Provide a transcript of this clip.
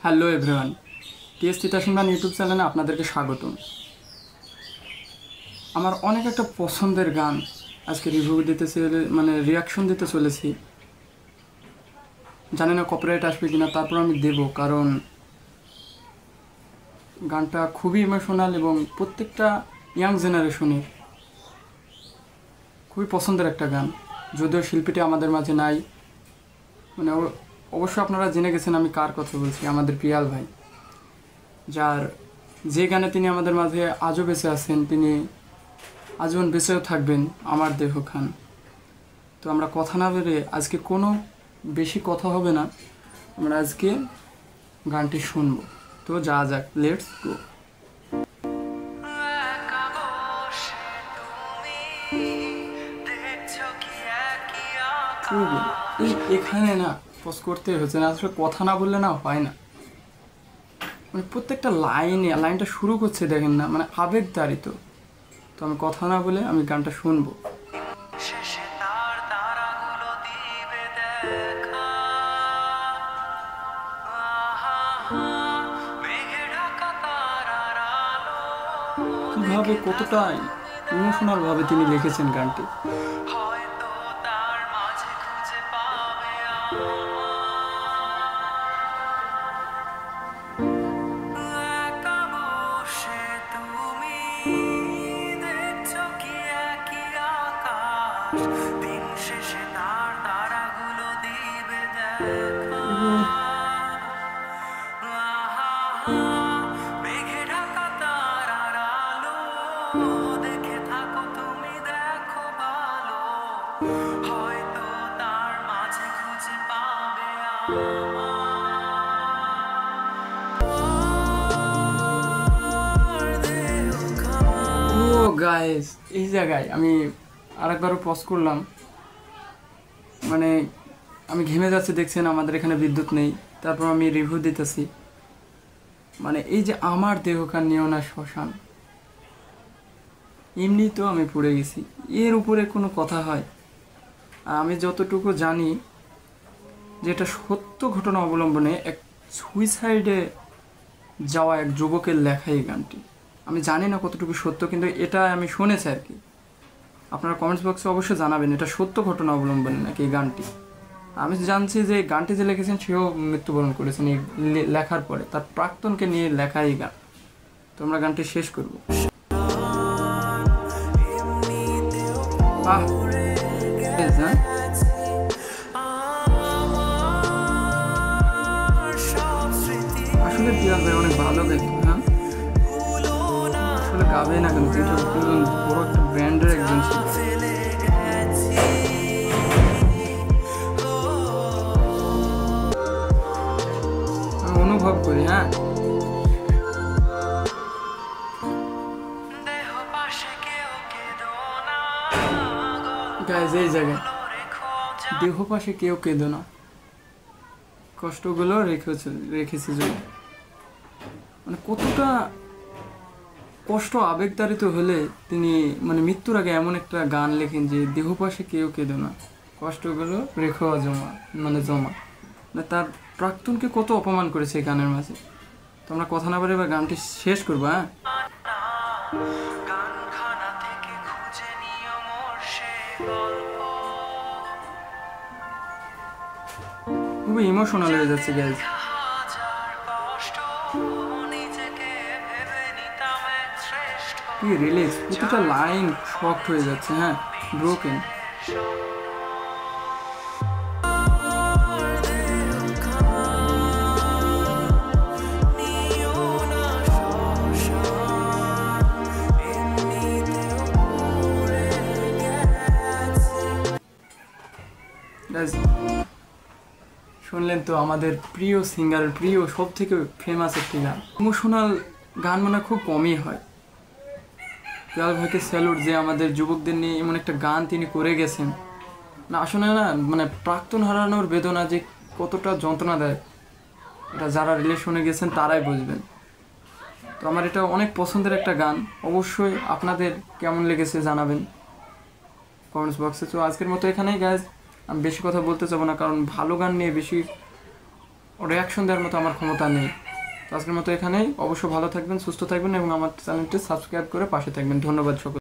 Hello everyone, T S তিতাসিমান YouTube চ্যানেলে আপনাদেরকে স্বাগতম। আমার অনেক একটা পছন্দের গান আজকে রিভিউ দিতে রিয়াকশন দিতে চলেছি। জানি না কপিরাইট আসবে কিনা, তারপর আমি দেব, কারণ গানটা খুবই ইমোশনাল এবং প্রত্যেকটা ইয়াং জেনারেশনের খুবই পছন্দের একটা গান। যদিও শিল্পীটি আমাদের মাঝে নাই, অবশ্যই আপনারা জেনে গেছেন আমি কার কথা বলছি। আমাদের পিয়াল ভাই, যার যে গানে তিনি আমাদের মাঝে আজও বেঁচে আছেন, তিনি আজীবন বেঁচেও থাকবেন, আমার দেহ খান। তো আমরা কথা না বলে আজকে কোনো বেশি কথা হবে না, আমরা আজকে গানটি শুনব। তো যা যাক, লেটস গো। এখানে না পজ করতে হচ্ছে না, আসলে কথা না বললে না হয় না। প্রত্যেকটা লাইনটা শুরু করছে দেখেন না, আবেগ তাড়িত। তো আমি কথা না বলে আমি গানটা শুনবো। কিভাবে কতটা ইমোশনাল ভাবে তিনি লিখেছেন গানটি। গাইস, এই জায়গায় আমি আরেকবারও পজ করলাম। আমি ঘেমে যাচ্ছি, দেখছেন আমাদের এখানে বিদ্যুৎ নেই, তারপর আমি রিভিউ দিতেছি। এই যে আমার দেহখান নিয়েও না শ্মশান, এমনি তো আমি পড়ে গেছি, এর উপরে কোনো কথা হয়? আর আমি যতটুকু জানি যে এটা সত্য ঘটনা অবলম্বনে এক সুইসাইডে যাওয়া এক যুবকের লেখা এই গানটি। আমি জানি না কতটুকু সত্য, কিন্তু এটা আমি শুনেছি আর কি। আপনারা কমেন্টস বক্সে অবশ্যই জানাবেন এটা সত্য ঘটনা অবলম্বনে নাকি এই গানটি। আমি জানছি যে গানটি যে লিখেছেন সেও মৃত্যুবরণ করেছেন এই লেখার পরে, তার প্রাক্তনকে নিয়ে লেখা এই গান। তো আমরা গানটি শেষ করব। আসলে পিয়াল ভাই অনেক ভালো গাইতো, হ্যাঁ আসলে গাবে না কেন, কিন্তু বড় একটা ব্র্যান্ডের একজন ছিল। আমি অনুভব করি, হ্যাঁ গাইজ, এই জায়গায় দেহ পাশে কেউ কেঁদো না, কষ্টগুলো রেখেছি যদি। কতটা কষ্ট আবেগতাড়িত হলে তিনি মৃত্যুর আগে এমন একটা গান লেখেন যে দেহ পাশে কেউ কেঁদো না, কষ্টগুলো রেখো জমা। তার প্রাক্তনকে কত অপমান করেছে এই গানের মাঝে। তো আমরা কথা না বলে এবার গানটি শেষ করবো। হ্যাঁ, খুবই ইমোশনাল হয়ে যাচ্ছে গাইজ। কি রিলিজ, প্রতিটা লাইন শক্ট হয়ে যাচ্ছে, হ্যাঁ ব্রোকেন। শুনলেন তো আমাদের প্রিয় সিঙ্গারের প্রিয় সব থেকে ফেমাস একটি গান। ইমোশনাল গান খুব কমই হয়। পিয়াল ভাইকে স্যালুট যে আমাদের যুবকদের নিয়ে এমন একটা গান তিনি করে গেছেন। আসলে না প্রাক্তন হারানোর বেদনা যে কতটা যন্ত্রণা দেয়, এটা যারা রিলেশনে গেছেন তারাই বুঝবেন। তো আমার এটা অনেক পছন্দের একটা গান। অবশ্যই আপনাদের কেমন লেগেছে জানাবেন কমেন্টস বক্সে। তো আজকের মতো এখানেই গাইজ, আমি বেশি কথা বলতে চাবো না, কারণ ভালো গান নিয়ে বেশি রিয়াকশন দেওয়ার মতো আমার ক্ষমতা নেই। তো আজকের মতো এখানেই। অবশ্য ভালো থাকবেন, সুস্থ থাকবেন এবং আমার চ্যানেলটি সাবস্ক্রাইব করে পাশে থাকবেন। ধন্যবাদ সকল।